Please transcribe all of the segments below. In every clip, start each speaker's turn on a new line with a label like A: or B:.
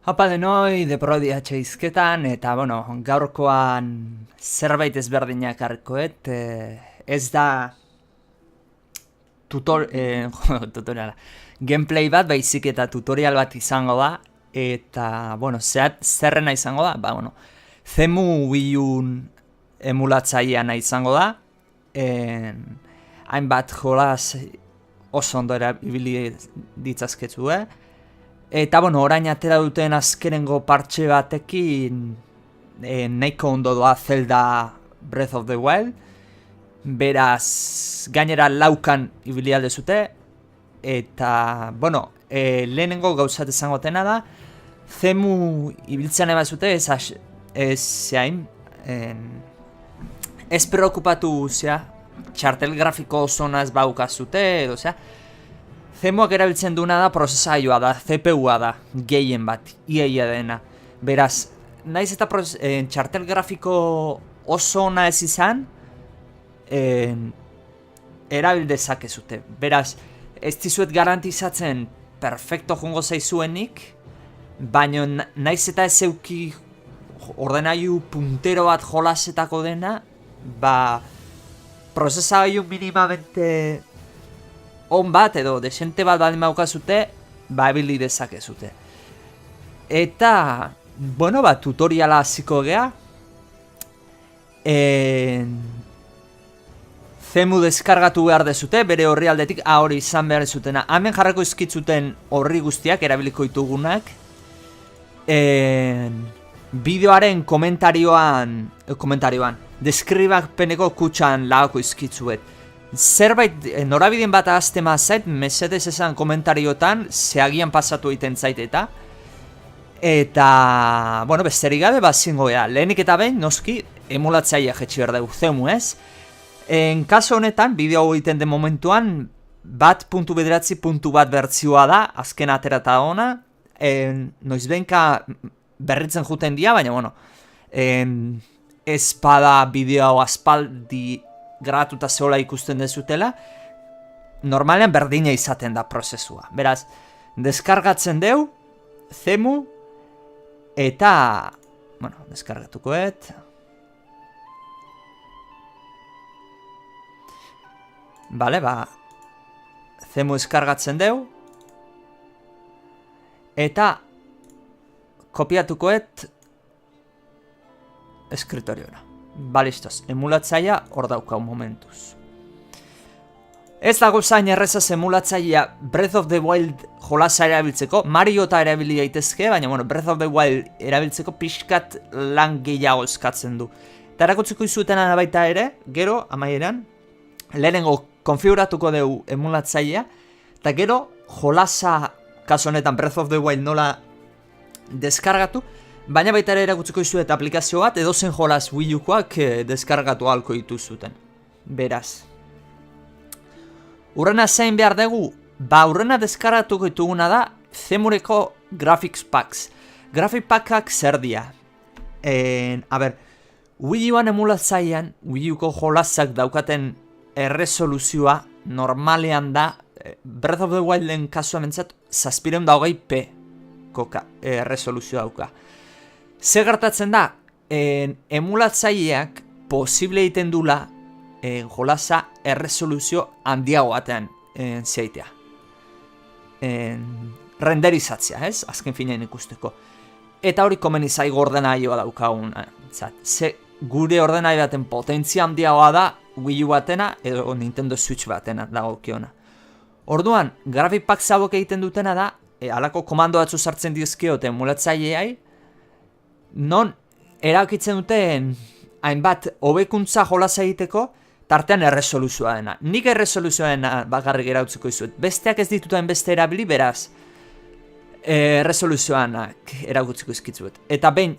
A: Hapa denoi, Deprodia txeizketan, eta, bueno, gaurkoan zerbait ezberdinak harkoet, ez da tutoriala, gameplay bat, baizik eta tutorial bat izango da, eta, bueno, zerrena izango da, bueno, Cemu Wii Un emulatzaileana izango da, hainbat jolaz oso ondo erabili ditzazketzu, Eta, bueno, orain atera duten azkenengo partxe batekin nahiko ondo doa Zelda Breath of the Wild. Beraz, gainera laukan ibili aldezute. Eta, bueno, lehenengo gauzat izango tena da, Cemu ibiltzen ebazute ez preokupatu zea, txartel grafiko oso naz baukazute, edo zea, Cemuak erabiltzen duena da prozesaioa da, CPU-a da, gehien bat, iaia dena. Beraz, naiz eta txartel grafiko oso ona ez izan, erabil dezakezute. Beraz, ez dizuet garantizatzen perfecto jongo zaizuenik, baina naiz eta ez euki ordenailu puntero bat jolasetako dena, prozesailu minimamente on bat edo desente bat baldin baukazute, ebili dezakezute. Eta, bueno, tutoriala hasiko gea. Cemu deskargatu behar dezute, bere horri aldetik, hori izan behar zutena. Hemen jarrako izkitzuten horri guztiak, erabiliko ditugunak. Bideoaren komentarioan, deskribakpeneko kutxan lagako izkitzuet. Zerbait, norabideen bat ahaztema zait, mesedez esan komentariotan, zeagian pasatu egiten zait eta, bueno, besterik gabe zingo gea. Lehenik eta behin, noski, emulatzaia jetxi behar dugu Cemu, ez? Kaso honetan, bideo hau egiten den momentuan, 1.bederatzi.1 bertzioa da, azken aterata ona, noizbenka berritzen juten dia, baina, bueno, espada bideo hau aspaldi gratuta zehola ikusten dezutela, normalean berdina izaten da prozesua. Beraz, deskargatzen deu, Cemu, eta, bueno, deskargatukoet. Bale, Cemu deskargatzen deu, eta kopiatukoet eskriptoriora. Balistos, emulatzaia hor daukau momentuz. Ez dago zain errezaz emulatzaia Breath of the Wild jolasa erabiltzeko, Mario eta erabili daitezke, baina bueno, Breath of the Wild erabiltzeko pixkat lan gehiago eskatzen du. Eta erakutziko izuetena baita ere, gero, amaieran, lehenengo konfiguratuko dugu emulatzaia, eta gero jolasa, kaso honetan Breath of the Wild nola deskargatu, baina baita ere erakutziko izuet aplikazio bat, edozen jolaz Wii Ukoak deskargatu ahalko dituzuten. Beraz. Urrena zein behar dugu? Urrena deskargatuko dituguna da Cemureko Graphics Packs. Graphic Packak zer dia? Wii Uan emulatzaian, Wii Uko jolazak daukaten erresoluzioa normalean da, Breath of the Wilden kasua mentzat, 720p erresoluzioa dauka. Zer gertatzen da, emulatzaileak posible egiten dula jolaza erresoluzio handiago batean zeitea. Renderizatzea, ez? Azken finean ikusteko. Eta hori komeni zaigo ordenaioa daukagun. Gure ordenai baten potentzia handiagoa da Wii U batena edo Nintendo Switch batena dagokiona. Orduan, Graphic Pack zabok egiten dutena da, halako komando batzu sartzen dizkiote emulatzaileai, non erakitzen duten hainbat hobekuntza jolasa egiteko tartean erresoluzioa dena. Nik erresoluzioa dena bakarrik erautziko izuet. Besteak ez dituten beste erabili, beraz erresoluzioanak erakutziko izkitzuet. Eta behin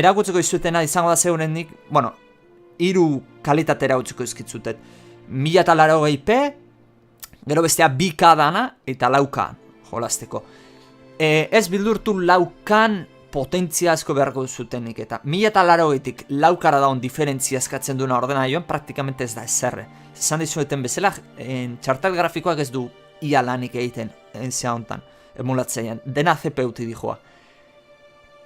A: erakutziko izuetena izango da zeuren nik, bueno, 3 kalitate erautziko izkitzutet. 1080p, gero bestea 2K dana eta 4K jolasteko. Ez bildurtu 4Kan potentzia asko beharko zutenik eta 1080tik 4Kara daun diferentzia eskatzen duena ordenaioan praktikamente ez da ezerre. Esan dizueten bezala, txartel grafikoak ez du ia lanik egiten enzia hontan. emulatzailean, dena CPU-ti dijoa.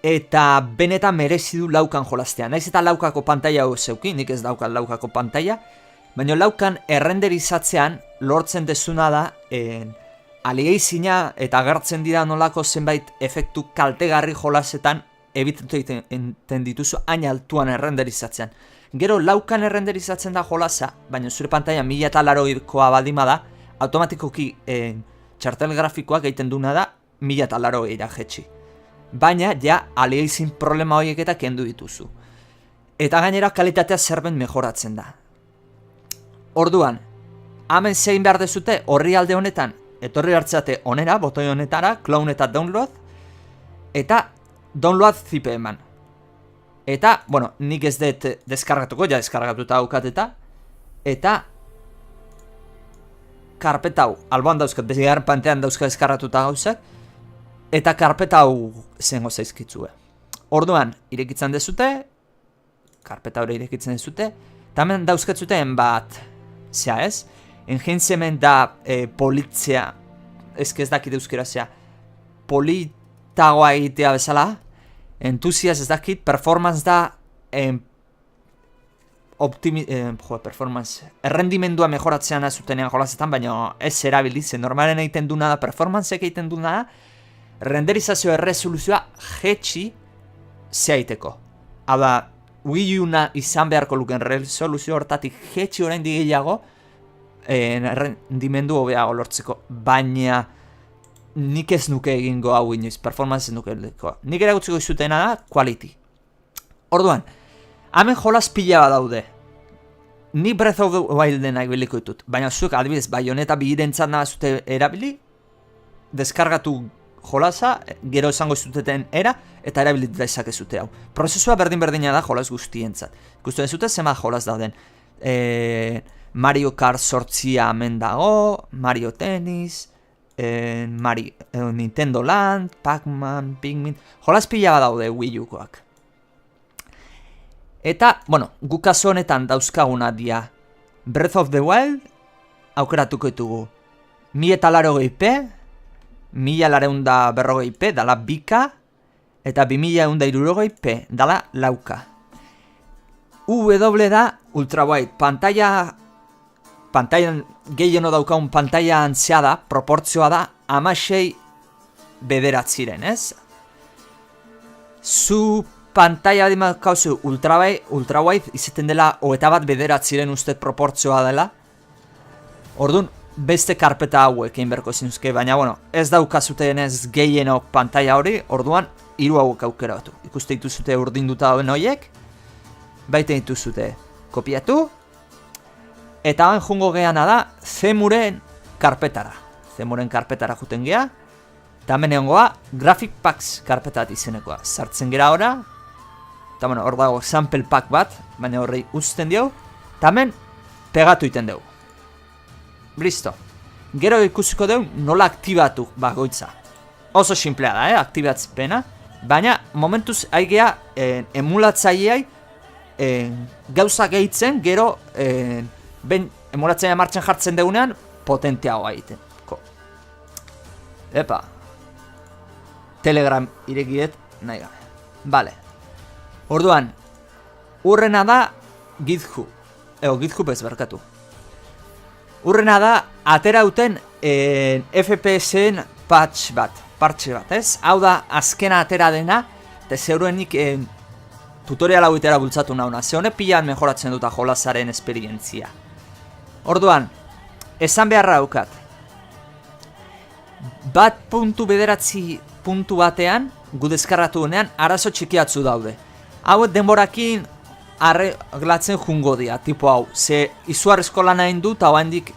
A: Eta benetan merezi du laukan jolaztea. Naiz eta laukako pantaila hau zeuki, nik ez daukat laukako pantaila, baina laukan errenderizatzean lortzen dezuna da aliasina eta agertzen dira nolako zenbait efektu kaltegarri jolasetan ebitatu egiten dituzu hain altuan errenderizatzean. Gero laukan errenderizatzen da jolasa, baina zure pantaila 1080koa baldima da, automatikoki txartel grafikoak egiten duna da 1080 jetxi. Baina ja aliasing problema horiek eta kendu dituzu. Eta gainera kalitatea zerbait mejoratzen da. Orduan, hemen zein behar dezute horri alde honetan, etorri hartzate onera, botoi honetara, clone eta download, eta download zip eman. Eta, bueno, nik ez dut deskargatuko, ja deskargatuta daukateta, eta karpeta hau, alboan dauzkat, bezigarren pantean dauzkat deskargatuta gauzak, eta karpeta hau zengo zaizkitzue. Orduan, irekitzen dezute, karpeta hori irekitzen dezute, eta hemen dauzkatzuten bat, zea ez? Enhancement da politzea, ez dakit euskera zea, politagoa egitea bezala, entusias ez dakit, performance da, performance, errendimendua mejoratzean azutenean jolazetan, baina ez erabilitzen, normalen egiten duna da, performanceek egiten duna da, renderizazio erresoluzioa jetxi zeaiteko. Hau da, Wii U-na izan beharko luken resoluzio hortatik jetxi orain gehiago rendimendu hobeago lortzeko, baina nik ez nuke egingo hau inoiz, performance ez nuke egingo. Nik eragutziko izutena da, quality. Orduan, hemen jolas pila daude. Ni Breath of the Wilden ibiliko ditut, baina zuek adibidez, Bayonetta bihirentzat nabazute erabili, deskargatu jolasa, gero esango zuteten era, eta erabilita ezakezute hau. Prozesua berdin-berdina da jolas guztientzat. Ikusten zute zema jolas dauden. Mario Kart 8 hemen dago, Mario Tennis, Nintendo Land, Pac-Man, Pikmin, jolas pila daude Wii U-koak. Eta, bueno, gukazo honetan dauzkaguna dia Breath of the Wild, aukeratuko ditugu 1080p, 1240p dala bika, eta 2160p dala lauka. W da ultrawide, pantailan gehieno daukaun pantaila antzea da, proportzioa da 16 bederatziren, ez? Zu pantaila dimak kauzu ultrawide izaten dela 21 bederatziren ustez proportzioa dela. Orduan, beste karpeta hauek egin berko zinuzke, baina bueno, ez daukazuten ez gehienok pantaila hori, orduan 3 hauek aukera batu. Ikuste dituzute urdinduta dauen horiek, baita dituzute kopiatu, eta hain jungo geana da Zemuren karpetara. Zemuren karpetara juten gea, eta hemen egongoa Graphic Packs karpetat izenekoa. Sartzen gera ora, eta bueno, hor dago sample pack bat, baina horrei uzten diau, eta hemen pegatu iten dugu. Listo. Gero ikusiko dugu nola aktibatu bagoitza. Oso simplea da, aktibatzpena. Baina momentuz aigea emulatzaileai gauza gehitzen, gero ben emulatzailea martxan jartzen dugunean potenteagoa egiten. Epa. Telegram irekiet nahi gabe. Vale. Orduan, urrena da GitHub. GitHub ez berkatu. Urrena da, aterauten FPS-en parche bat, ez? Hau da, azkena atera dena, eta zeuruenik tutorial hau itera bultzatu nauna. Ze pilan mejoratzen duta jolasaren esperientzia. Orduan, esan beharra daukat. 1.9 batean, gu deskarratu denean, arazo txikiatzu daude. Hau denborakin arreglatzen jungo dia, tipo hau. Ze izuarrezko lan hain du, eta handik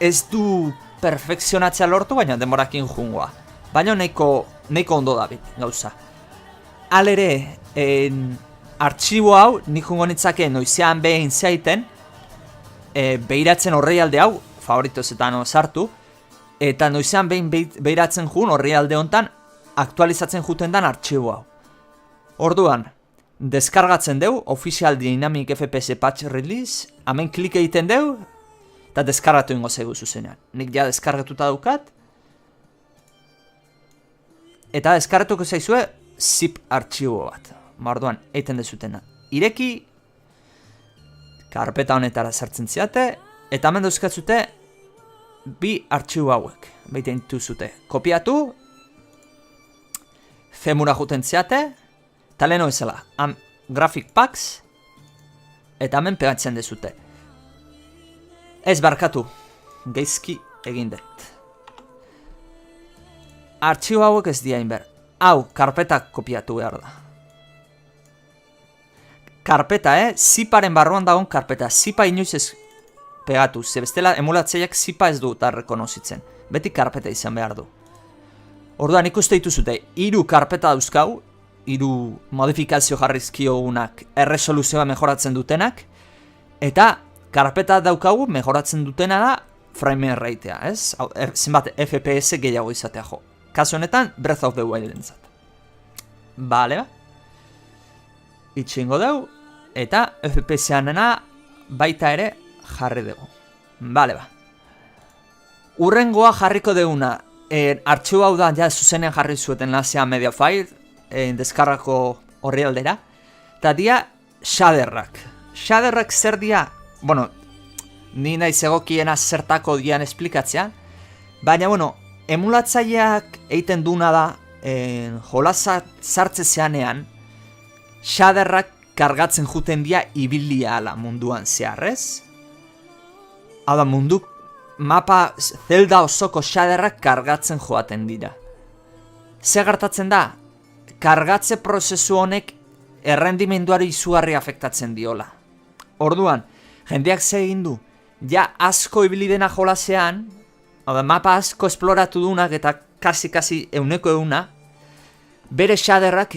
A: ez du perfekzionatzea lortu, baina denborakin jungoa. Baina nahiko ondo da gauza. Alere, artxibo hau, nik jungo nitzake noizean behin zaiten, behiratzen horreialde hau, favoritozetan sartu, eta noizean behin behiratzen jun horreialde hontan, aktualizatzen juten dan artxibo hau. Orduan, deskargatzen deu, Official Dynamic FPS Patch Release, hemen klik egiten deu, eta deskargatu ingo zaigu zuzenean. Nik ja deskargatuta daukat, eta deskargatuko zaizue zip artxibo bat. Orduan, eiten dezutena. Ireki, karpeta honetara sartzen ziate, eta hemen dauzkatzute bi artxibo hauek. Baita intuzute. Kopiatu, femura juten ziate, eta leheno bezala. Graphic Packs, eta hemen pegatzen dezute. Ez barkatu, geizki egin dut. Artxibo hauek ez diain behar. Hau, karpetak kopiatu behar da. Karpeta, ziparen barruan dagoen karpeta. Zipa inoiz ez pegatu, ze bestela emulatzeiak zipa ez du eta rekonozitzen. Beti karpeta izan behar du. Orduan ikuste dituzute, 3 karpeta dauzkau, 3 modifikazio jarrizkiogunak erresoluzioa mejoratzen dutenak, eta karpeta daukagu mejoratzen dutena da frame ratea, ez? Zenbat FPS gehiago izatea jo. Kasu honetan, Breath of the Wild entzat. Bale ba? Itxingo dugu, eta FPS-anena baita ere jarri dugu. Bale ba. Urrengoa jarriko duguna, artxibo hau da, ja zuzenean jarri zueten lazia Mediafire, deskarrako horri aldera, eta dia shaderrak. Shaderrak zer dia, bueno, ni naiz egokiena zertako dian esplikatzea, baina, bueno, emulatzaileak egiten duna da, jolasa sartze zeanean, shaderrak kargatzen juten dia ibilia ala munduan zeharrez. Hau da, munduk mapa Zelda osoko shaderrak kargatzen joaten dira. Zer gertatzen da? Kargatze prozesu honek errendimenduari izugarri afektatzen diola. Orduan, jendeak ze egin du, ja asko ibili dena jolasean, hau da, mapa asko esploratu dunak eta kasi euneko euna, bere shaderrak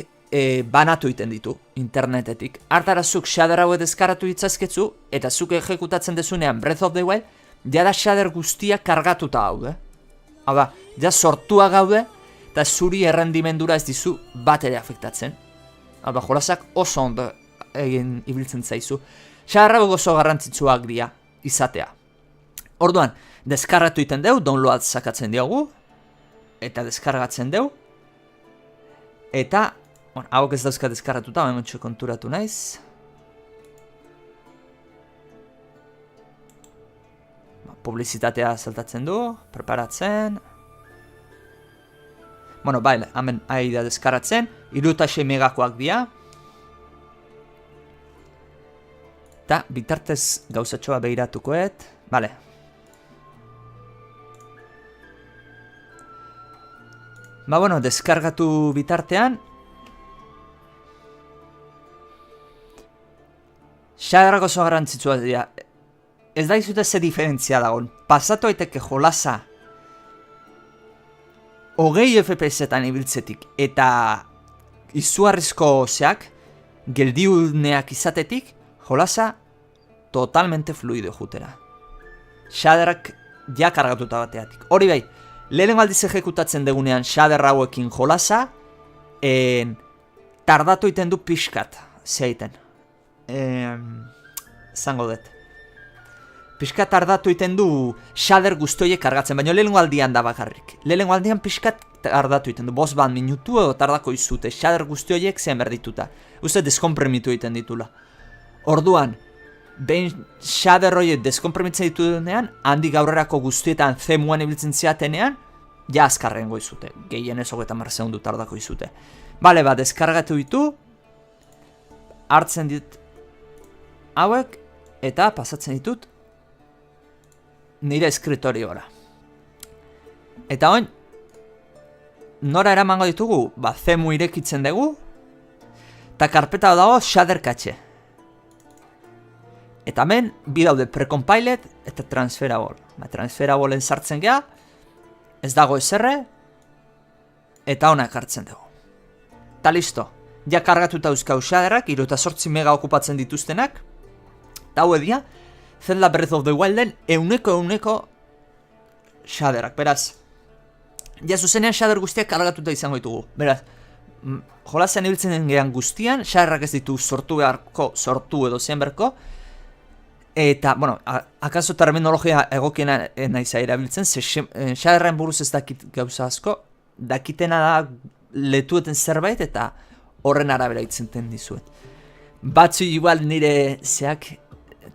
A: banatu iten ditu internetetik. Hartara zuk shader hauek deskaratu ditzazketzu, eta zuk ejekutatzen dezunean Breath of the Wild, ja da shader guztia kargatuta haude. Hau da, ja sortua gaude, eta zuri errendimendura ez dizu bat ere afektatzen. Hau da, jolasak oso ondo egin ibiltzen zaizu. Shader hauek oso garrantzitsuak dira izatea. Orduan, deskargatu iten deu, download sakatzen diogu, eta deskargatzen deu, eta hauek ez dauzka deskarratuta, baina txo konturatu naiz. Publizitatea saltatzen du, preparatzen. Bueno, baile, hemen ari da deskarratzen. 36 megakoak dira. Eta bitartez gauzatxoa behiratukoet. Bale. Ba, bueno, deskargatu bitartean. Shaderrak oso garrantzitsua dira. Ez da izute ze diferentzia dagoen. Pasatu aiteke jolasa 20 FPS-etan ibiltzetik eta izugarrizko zeak, geldiuneak izatetik, jolasa totalmente fluido jutera. Shaderrak ja kargatuta bateatik. Hori bai, lehen aldiz ejekutatzen degunean shader hauekin jolasa, tardatu iten du pixkat, zeaiten. Zango dut. Piskat tardatu iten du shader guztoiek kargatzen, baina lehenengo aldian da bakarrik. Lehenengo aldian piskat tardatu iten du, 5 minutu edo tardako izute, shader guztoiek zean berdituta. Uste deskomprimitu iten ditula. Orduan, behin shader horiek deskomprimitzen ditu denean, handik aurrerako guztietan zemuan ibiltzen ziatenean, ja azkarren goizute. Gehien ez 30 segundu tardako izute. Bale, ba, deskargatu ditu, hartzen dit hauek, eta pasatzen ditut nire eskriptoriora. Eta oin, nora eramango ditugu? Ba, zemu irekitzen dugu, eta karpeta dago shader cache. Eta hemen, bi daude precompiled eta transferable. Ba, transferableen sartzen gea, ez dago ezerre, eta honak hartzen dugu. Eta listo, ja kargatuta euskau shaderrak, 78 mega okupatzen dituztenak, eta hau edia, Zelda Breath of the Wilden euneko shaderrak, beraz. Ja zuzenean shader guztiak kargatuta izango ditugu, beraz. Jolasean ibiltzen gean guztian, shaderrak ez ditu sortu beharko, sortu edo zean berko, Eta, bueno, akaso terminologia egokiena naiza erabiltzen, ze xaderren buruz ez dakit gauza asko, dakitena da letueten zerbait eta horren arabera itzenten dizuet. Batzu igual nire zeak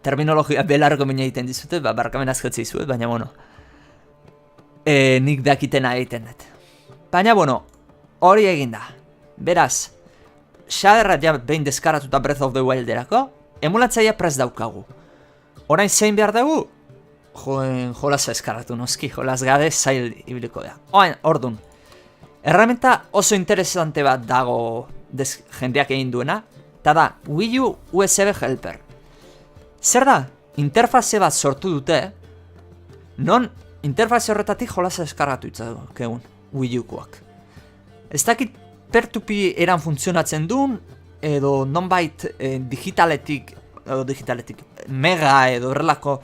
A: terminologia belargo mina egiten dizute, barkamen azkatzea izuet, baina bueno, nik dakitena egiten dut. Baina bueno, hori eginda. Beraz, xaderra ja behin deskaratuta Breath of the Wilderako, emulatzaia prest daukagu. Orain zein behar dugu? Jolasa eskaratu noski, jolas gabe zail ibiliko da. Ordun, erramenta oso interesante bat dago jendeak egin duena, eta da, Wii U USB Helper. Zer da? Interfaze bat sortu dute, non interfaze horretatik jolasa eskaratu itzakegun Wii U-koak. Ez dakit peer-to-peer eran funtzionatzen duen, edo nonbait digitaletik, mega edo horrelako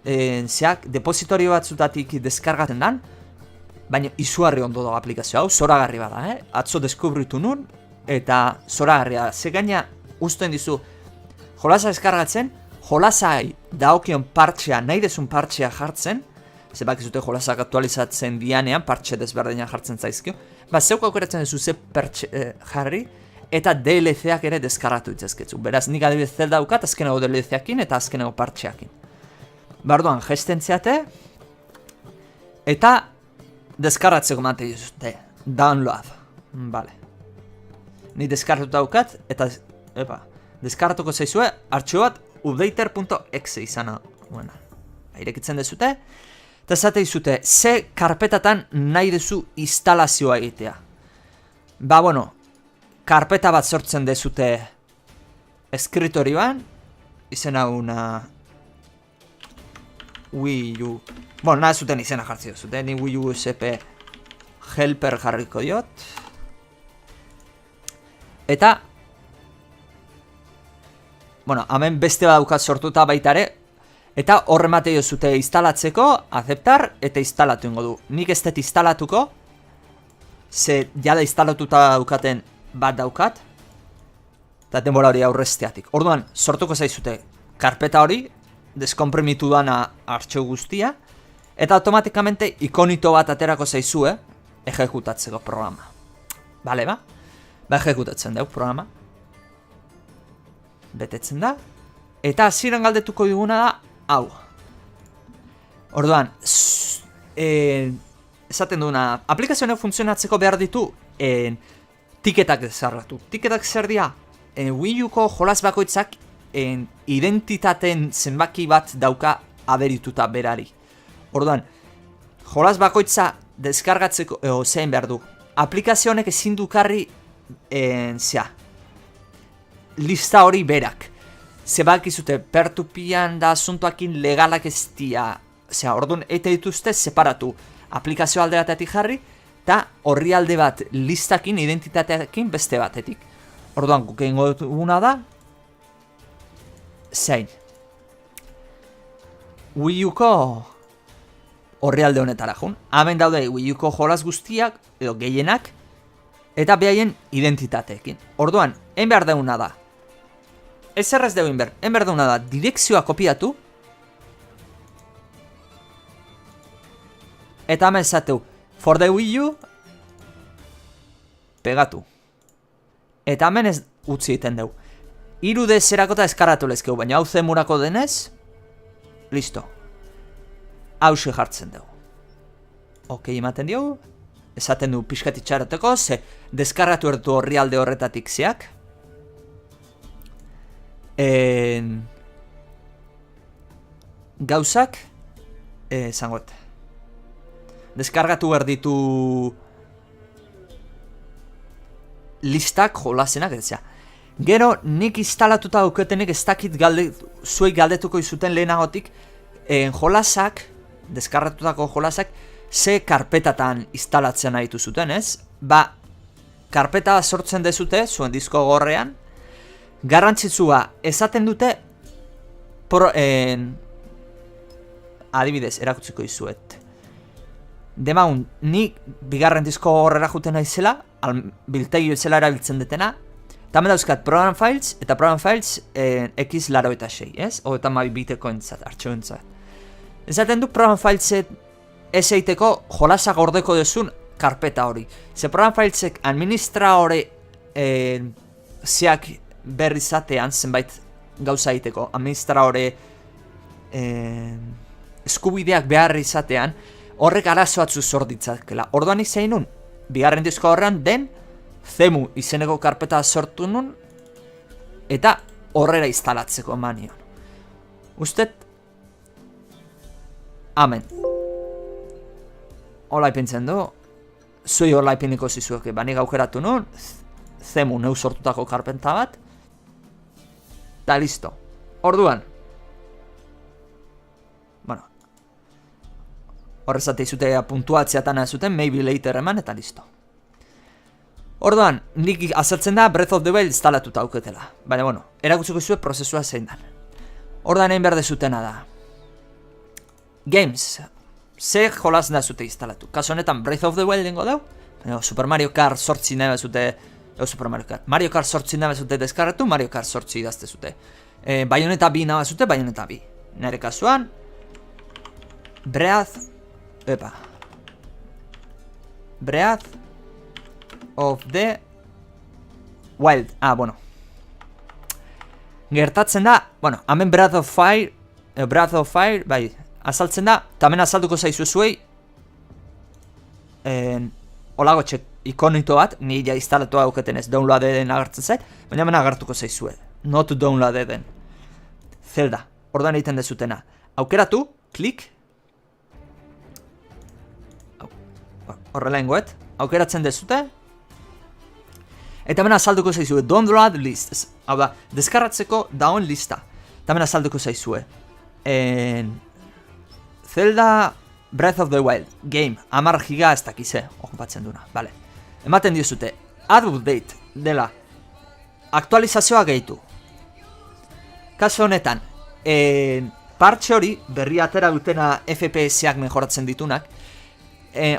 A: depositorio batzutatik deskargatzen dan, baina izugarri ondo dago aplikazio hau, zoragarri bada, atzo deskubritu nun, eta zoragarria da. Ze gaina usten dizu, jolasa deskargatzen, jolasai daokion partxea, nahi dezun partxea jartzen, ze bakizute jolasak aktualizatzen dianean, partxe desberdinak jartzen zaizkio, zeuk aukeratzen duzu ze jarri, eta DLC-ak ere deskargatu itzazketzu. Beraz, nik adibidez Zelda daukat, azkenago DLC-akin eta azkenago partxeakin. Barduan, gestentziate, eta deskargatzeko mate dizute. Download. Vale. Ni deskargatu daukat, eta deskargatuko zaizue, artxio bat updater.exe izana. Bueno, irekitzen dezute, eta zate dizute, ze karpetatan nahi duzu instalazioa egitea. Bueno, karpeta bat sortzen dezute eskritorio-an, izena una Wii U. Bueno, nahi zuten izena jartzi duzute, ni Wii U SP Helper jarriko diot. Eta, bueno, hemen beste bat daukat sortuta baitare, eta horre mate duzute instalatzeko, aceptar, eta instalatu ingo du. Nik ez dut instalatuko, ze jada instalatuta daukaten bat daukat, eta denbora hori aurrezteatik. Orduan, sortuko zaizute karpeta hori, deskomprimitu dana artxo guztia, eta automatikamente ikonito bat aterako zaizue ejekutatzeko programa. Bale ba? Ejekutatzen dugu programa. Betetzen da. Eta hasieran galdetuko diguna da, hau. Orduan, esaten duguna, aplikazioa funtzionatzeko behar ditu, tiketak desarratu. Tiketak zer dira? Wii U-ko jolas bakoitzak identitateen zenbaki bat dauka aberituta berari. Orduan, jolas bakoitza deskargatzeko zein behar du. Aplikazio honek ezin dukarri lista hori berak. Zebak izute, peer-to-peeran da asuntoakin legalak ez dira. Orduan, eta dituzte separatu. Aplikazio alde batetik jarri, eta horri alde bat listakin, identitateakin beste batetik. Orduan, guk egingo duguna da, zein. Wii U-ko horri alde honetara jun. Hemen daude Wii U-ko jolas guztiak, edo gehienak, eta behaien identitateekin. Orduan, egin behar duguna da. Ez errez dugu egin behar duguna da, direkzioa kopiatu, eta hemen zateu, for the Wii U, pegatu. Eta hemen ez utzi egiten dugu. 3D zerakota eskaratu lezkeu, baina hau zemurako denez, listo. Hauxe jartzen dugu. Ok, ematen diogu. Esaten du pixkat itxaroteko, ze deskargatu ertu horri alde horretatik zeak. Gauzak, zangot. Deskargatu erditu listak jolasenak etzea. Gero, nik instalatuta dauketenek ez dakit zuei galdetuko izuten lehenagotik jolasak, deskargatutako jolasak, ze karpetatan instalatzen nahitu zuten, ez? Karpeta sortzen dezute, zuen disko gorrean, garrantzitsua esaten dute, adibidez, erakutziko izuet. Demaun, nik bigarren disko gorrera juten naizela, biltegi bezala erabiltzen detena, eta Tamen dauzkat program files, eta program files X86, ez? Eta mabi biteko entzat, artxo entzat. Ezaten du program fileset ez eiteko jolasa gordeko duzun karpeta hori. Ze program filesek administraore zeak berri zatean, zenbait gauza egiteko, administraore eskubideak behar izatean, horrek arazoatzu zorditzakela. Orduan izan nun, bigarren disko horrean den, Zemu izeneko karpeta sortu nun, eta horrera instalatzeko manion. Ustet, amen. Hola ipintzen du, zui hola ipiniko zizueke, bani gaukeratu nun, Zemu neu sortutako karpenta bat, eta listo. Orduan, bueno, horrezate izute puntuatzeatan zuten, maybe later eman, eta listo. Orduan, nik azaltzen da Breath of the Wild instalatuta auketela. Baina, bueno, erakutsiko zuen prozesua zein dan. Orduan egin behar dezutena da. Games. Ze jolas da zute instalatu. Kaso honetan Breath of the Wild dengo dau. Super Mario Kart sortzi nahi zute... Super Mario Kart. Mario Kart sortzi nahi zute deskarratu, Mario Kart sortzi idazte zute. Bayonetta 2 nahi zute, Bayonetta 2. Nere kasuan... Breath of the Wild. Bueno. Gertatzen da, bueno, hemen Breath of Fire, bai, azaltzen da, tamen azalduko zaizu zuei, olago txek ikonito bat, ni ja instalatu auketen ez downloadeden agertzen zait, baina hemen agertuko zaizue, not downloadeden. Zelda, ordan egiten dezutena. Aukeratu, klik, horrela ingoet, aukeratzen dezute, eta hemen azalduko zaizue, download list. Hau da, deskarratzeko dauen lista. Eta hemen azalduko zaizue. Zelda Breath of the Wild. Game. 10 giga ez dakize. Okupatzen duna. Vale. Ematen diozute. Add update. Dela. Aktualizazioa gehitu. Kaso honetan. Partxe hori, berri atera dutena FPS-ak mejoratzen ditunak.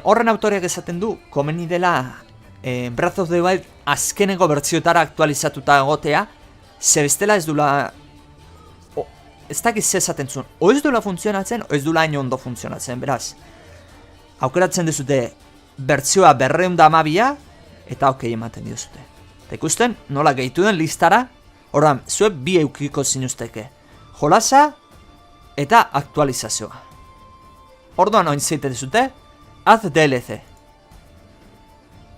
A: Horren autoreak esaten du, komeni dela... Breath of the Wild azkeneko bertziotara aktualizatuta egotea, ze bestela ez dula... Ez dakiz esaten zuen, o ez dula funtzionatzen, o ez dula hain ondo funtzionatzen, beraz. Aukeratzen dezute bertzioa 212 eta okei ematen diozute. Eta ikusten, nola gehitu den listara, ordan, zuek bi eukiko zinuzteke. Jolasa eta aktualizazioa. Orduan oin zeite dezute, add DLC.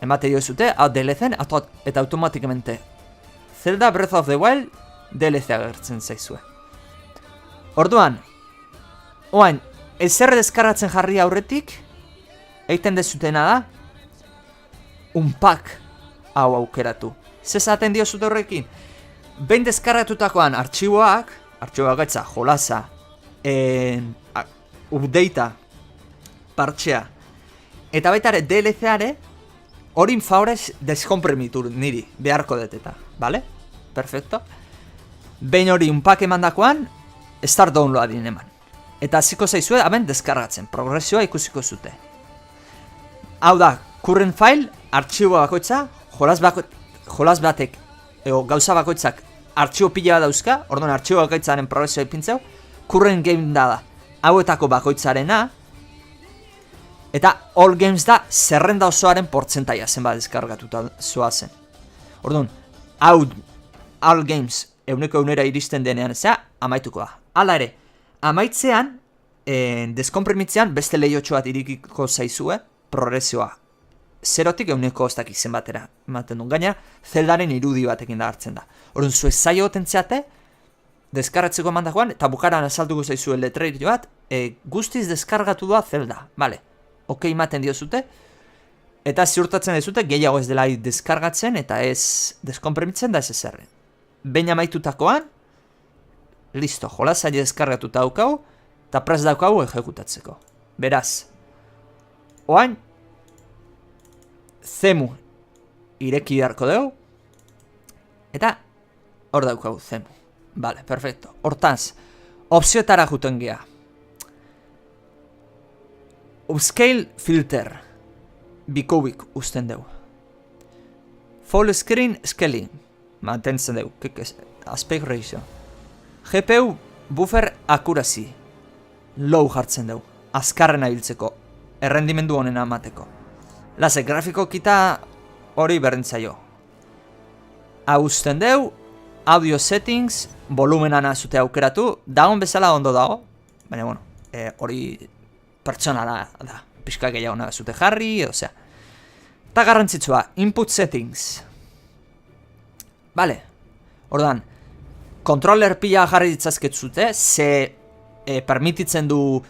A: Emate diozute, add DLC-en, eta automatikamente Zelda Breath of the Wild DLC agertzen zaizue. Orduan, oain, ezer deskargatzen jarri aurretik, egiten dezutena da, unpack hau aukeratu. Zezaten diozute horrekin, behin deskargatutakoan artxiboak gaitza, jolasa, updatea, partxea, eta baita ere DLC-are, horin favorez deskomprimitur niri, beharko deteta, bale? Perfecto. Behin hori unpack emandakoan, start downloadin eman. Eta hasiko zaizue, hemen deskargatzen, progresioa ikusiko zute. Hau da, current file, artxibo bakoitza, jolas batek, gauza bakoitzak artxibo pila bat dauzka, orduan artxibo bakoitzaren progresioa ipintzeu, current game da, hauetako bakoitzarena, eta all games da zerrenda osoaren portzentaia zenbat deskargatuta zoazen. Orduan, all games eunera iristen denean zea, amaituko da. Hala ere, amaitzean, deskomprimitzean beste lehiotxo bat irikiko zaizue, progresioa. Zerotik euneko ez dakik zenbatera ematen duen. Gaina, Zeldaren irudi batekin da hartzen da. Orduan, zuez zaio otentziate, deskargatzeko emandakoan, eta bukaran azalduko zaizue letreiro bat, guztiz deskargatu doa Zelda, bale. Okei ematen diozute, eta ziurtatzen dezute gehiago ez dela deskargatzen eta ez deskomprimitzen da ez ezerren. Behin amaitutakoan, listo, jolasa deskargatuta daukau, eta prest daukau ejekutatzeko. Beraz, oain, Zemu ireki beharko dugu, eta hor daukau Zemu. Vale, perfecto. Hortaz, opzioetara juten geha. Upscale filter bikobik usten dugu. Full screen scaling mantentzen dugu, aspect ratio. GPU buffer accuracy, low jartzen dugu, azkarren abiltzeko, errendimendu honena amateko. Lase, grafiko kita hori berdintzaio. Hau usten dugu, audio settings, volumenan azute aukeratu, dagoen bezala ondo dago, baina bueno, hori pertsonala da, pixka gehiago zute jarri, osea. Eta garrantzitsua, input settings. Vale, ordan, controller pila jarri ditzazketzute, ze permititzen du,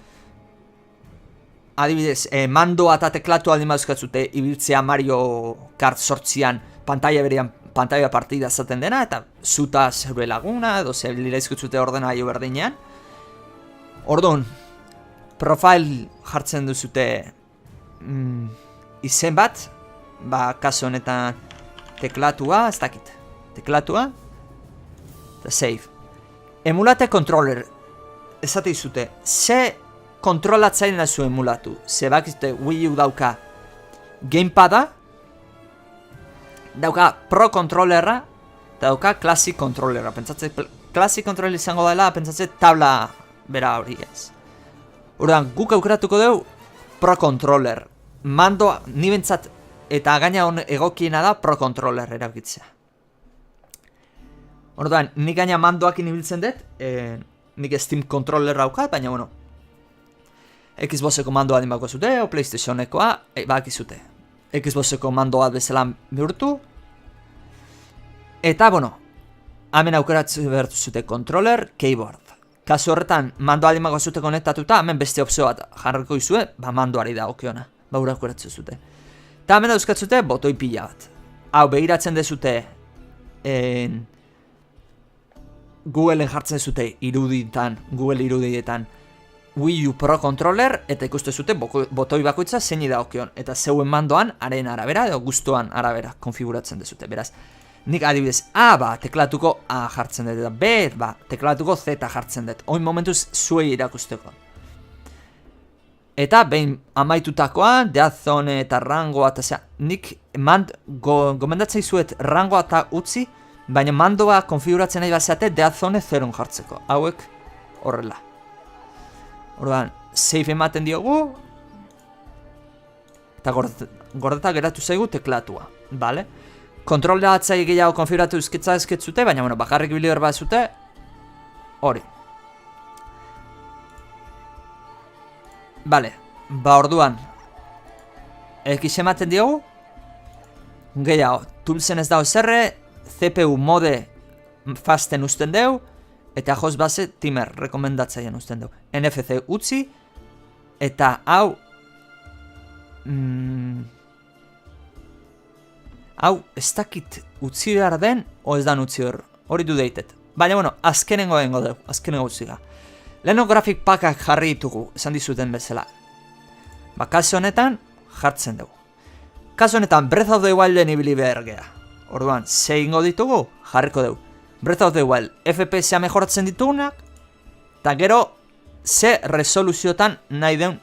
A: adibidez, mandoa eta teklatu aldin baduzkatzute ibiltzea Mario Kart 8an pantalla berean, pantalla partida zaten dena, eta zuta zeure laguna, edo ze lirazkutzute ordena jo berdinean. Orduan, profile jartzen duzute izen bat, kaso honetan teklatua, ez dakit, teklatua, eta save. Emulate controller, ezate izute, ze kontrolatzaile nazu emulatu, ze bakizute Wii U dauka gamepada, dauka pro controllerra, eta dauka classic controllerra, pentsatze classic controller izango dela, pentsatze tabla bera hori ez. Orduan, guk aukeratuko dugu pro controller, mandoa, ni bentsat, eta gaina egokiena da pro controller erabitzea. Orduan, nik gaina mandoakin ibiltzen dut, nik Steam controller daukat, baina bueno, Xboxeko mandoa dimako zute, o PlayStationekoa, bakizute. Xboxeko mandoa bezala bihurtu. Eta, bueno, hemen aukeratzen bertu zute controller, keyboard. Kasu horretan, mandoa dimako zute konektatuta, hemen beste opzio bat jarriko izue, mandoari da okiona, ura aukeratzen zute. Eta hemen dauzkatzute botoi pila bat. Hau, begiratzen dezute Googleen jartzen zute Google irudietan Wii U Pro Controller, eta ikuste zute botoi bakoitza zein da okion. Eta zeuen mandoan, haren arabera, edo gustuan arabera konfiguratzen dezute. Beraz, nik adibidez A, teklatuko A jartzen dut, eta B, teklatuko Z jartzen dut. Oin momentuz zuei irakusteko. Eta behin amaitutakoa, deathzone eta rangoa, eta zera, nik gomendatzei zuet rangoa eta utzi, baina mandoa konfiguratzen nahi bazeate deathzone 0 jartzeko. Hauek horrela. Orduan, save ematen diogu, eta gordeta geratu zaigu teklatua, bale? Kontrolatzai gehiago konfiguratu ezketzute, baina, bueno, bakarrik bili bat zute, hori. Bale, orduan, X ematen diogu, gehiago, toolsen ez dago zerre, CPU mode fasten usten deu, eta host base timer rekomendatzaien usten dugu. NFC utzi, eta hau hau ez dakit utzi behar den, o ez dan utzi hori du deitet. Baina, bueno, azkenengo dengo dugu, azkenengo utziga. Leheno grafik pakak jarri ditugu, esan dizuten bezala. Kasu honetan, jartzen dugu. Kasu honetan, Breath of the Wilden ibili behar gea. Orduan, ze ingo ditugu, jarriko dugu. Breath of the Wild, FPS-a mejoratzen ditugunak, eta gero, ze resoluziotan nahi den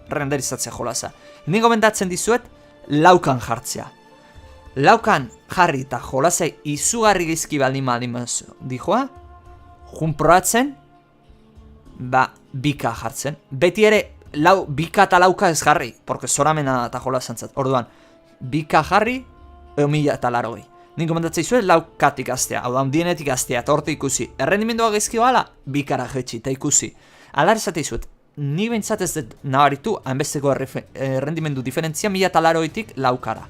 A: renderizatzea jolaza. Niko bendatzen dizuet, laukan jartzea. Laukan jarri eta jolasei izugarri gizki baldin dijoa, junproatzen, bika jartzen. Beti ere, bika eta lauka ez jarri, porque zoramena eta jolasantzat. Orduan, bika jarri, 1080. Niko mendatzei zuen laukatik aztea, hau da, handienetik aztea, eta horte ikusi. Errendimendua gezkio ala, bikara jetxi, eta ikusi. Alar esate izuet, ni bentsat ez dut nabaritu, hainbesteko errendimendu diferentzia 1080tik laukara.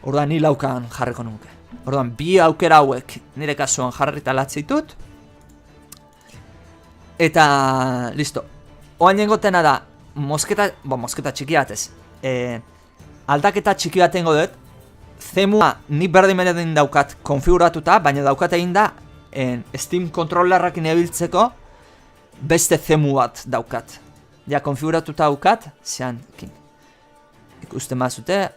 A: Orduan, ni laukan jarriko nuke. Orduan, bi aukera hauek nire kasuan jarrita latzeitut. Eta, listo. Oain jengotena da, mosketa txiki batez. Aldaketa txiki bat engo dut. Zemua ni berdin beredin daukat konfiguratuta, baina daukat egin da Steam kontrollerrak inebiltzeko beste zemu bat daukat. Ja, konfiguratuta daukat, zean, ikusten mazute.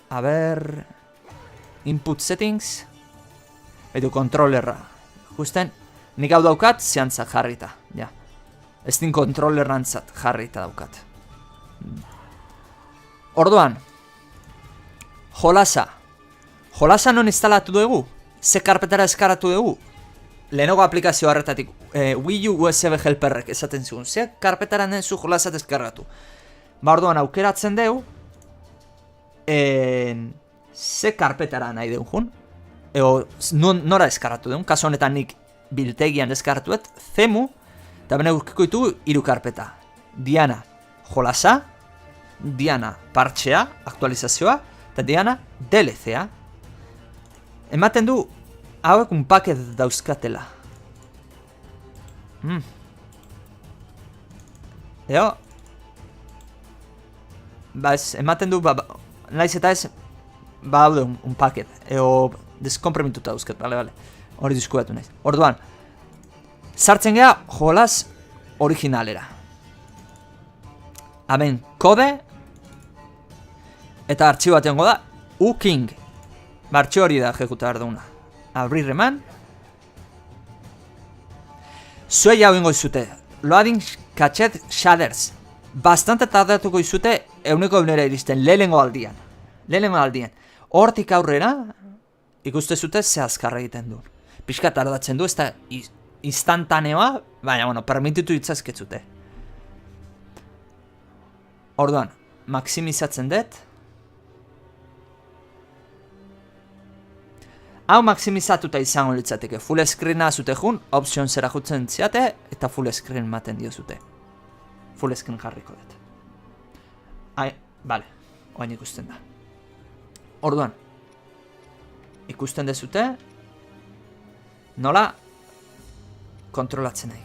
A: A ber, input settings, edo kontrollerra. Ikusten, nik hau daukat, zeantzak jarrita, ja. Steam kontrollerrantzat jarrita daukat. Orduan, jolasa. Jolasa non instalatu dugu? Ze karpetara eskaratu dugu? Lehenoko aplikazio harretatik Wii U USB helperrek esaten zigun. Ze karpetara nenzu jolasat eskargatu. Ba orduan aukeratzen dugu ze karpetara nahi dugun. Ego nora eskaratu dugun. Kaso honetan nik biltegian eskaratuet. Zemu eta bene urkiko ditugu 3 karpeta. Diana jolasa, Diana partxea, aktualizazioa, eta Diana DLC-a. Ematen du hauek un paket dauzkatela. Eo. Ba ez, ematen du, naiz eta ez, ba haude un paket. Eo deskompromituta dauzket, bale. Hori diskuatu naiz. Orduan, sartzen geha jolas originalera. Hemen kode, eta artxibo bat egongo da, uking. Artxibo hori da ejekuta behar duguna. Abrir eman. Zuei hau ingo izute. Loading cached shaders. Bastante tardatuko izute euneko eunera iristen. Lehenengo aldian. Hortik aurrera, ikuste zute ze azkarra egiten du. Pixka tardatzen du, ez da instantaneoa, baina, bueno, permititu itzazketzute. Orduan, maximizatzen dut. Hau maximizatuta izango litzateke. Full screena zute jun, option zera jutzen ziate, eta full screen maten dio zute. Full screen jarriko dut. Bale, oain ikusten da. Orduan, ikusten dezute, nola kontrolatzen nahi.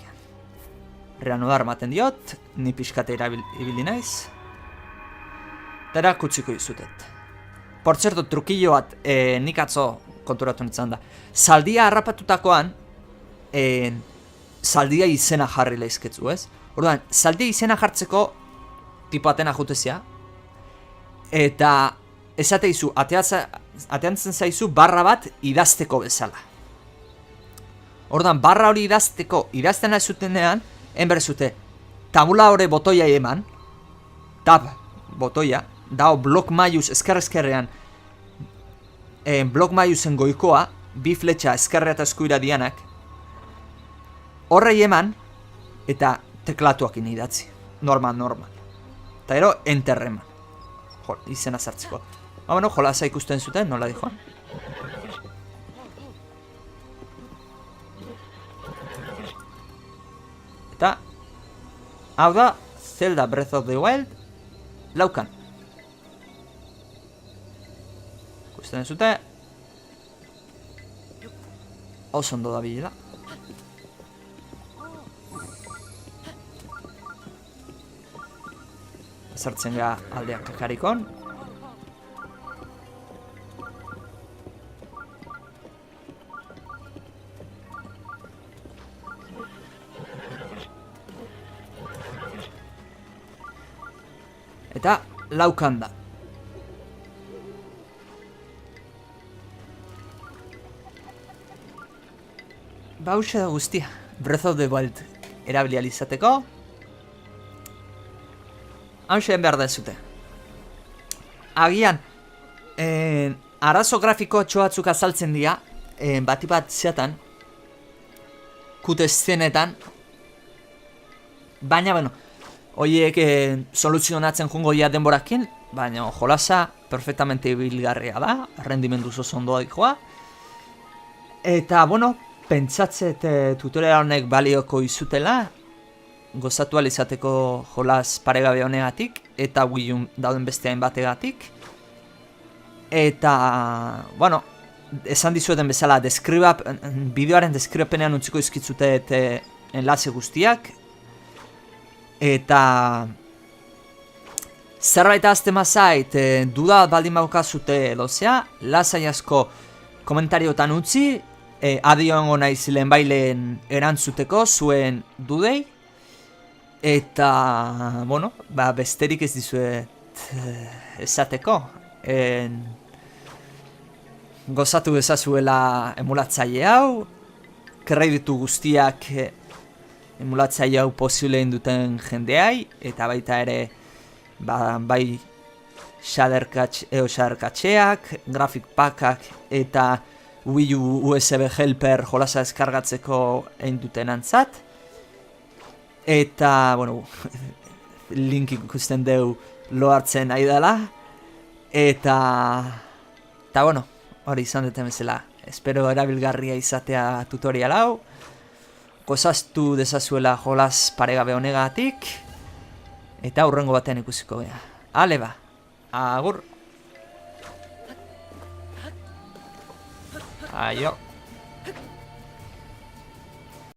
A: Reanudar maten diot, ni pixkate ibili naiz. Eta kutsiko izutet. Por cierto, trukillo bat nik atzo konturatu nintzen da. Zaldia harrapatutakoan, zaldia izena jarri lehizketzu, ez? Orduan, zaldia izena jartzeko tipo atena jutezia. Eta esate izu, ateantzen zaizu barra bat idazteko bezala. Orduan, barra hori idazten ez zutenean, enberzute, tabula hori botoia eman, tab botoia, dao blok maiuz eskerrean, blok maiuzen goikoa, bi fletxa eskerrea eta eskuira dianak, horrei eman, eta teklatuakin idatzi. Normal. Eta ero, enter eman. Izena sartzeko. Bueno, jolasa ikusten zuten, nola di joan. Eta, hau da, Zelda Breath of the Wild, laukan. Ikusten zute, oso ondo da bilela. Sartzen gara aldeak kakarikon. Eta laukan da. Ba, hauxe da guztia. Breath of the Wild erabili izateko. Hauxeen behar da ez zute. Agian, arazo grafiko txoatzuk azaltzen dira, bati bat zeatan, kute eszenetan, baina, bueno, horiek soluzionatzen jungo ia denborakin, baina jolasa perfectamente ibilgarria da, rendimendu oso ondoa dikoa. Eta, bueno, pentsatzet tutorial honek balioko izutela, gozatu alizateko jolas paregabe honegatik, eta Wii U dauden beste hainbategatik. Eta, bueno, esan dizueten bezala, bideoaren deskribapenean utziko izkitzutet enlace guztiak. Eta zerbait azte mazait, duda baldin baukazute edozea, lasai asko komentariotan utzi, adioengo naiz lehenbailen erantzuteko zuen dudei. Eta, bueno, besterik ez dizuet esateko. Gozatu ezazuela emulatzaile hau, kreditu guztiak emulatzaile hau posible induten jendeai, eta baita ere, bai shaderkatxeak, graphic packak eta Wii U USB helper jolasa eskargatzeko egin duten antzat. Eta, bueno, link ikusten deu lo hartzen nahi dela. Eta, bueno, hori izan duten bezala. Espero erabilgarria izatea tutorial hau. Gozaztu dezazuela jolas paregabe honegatik. Eta hurrengo batean ikusiko gea. Ale ba, agur. Aio.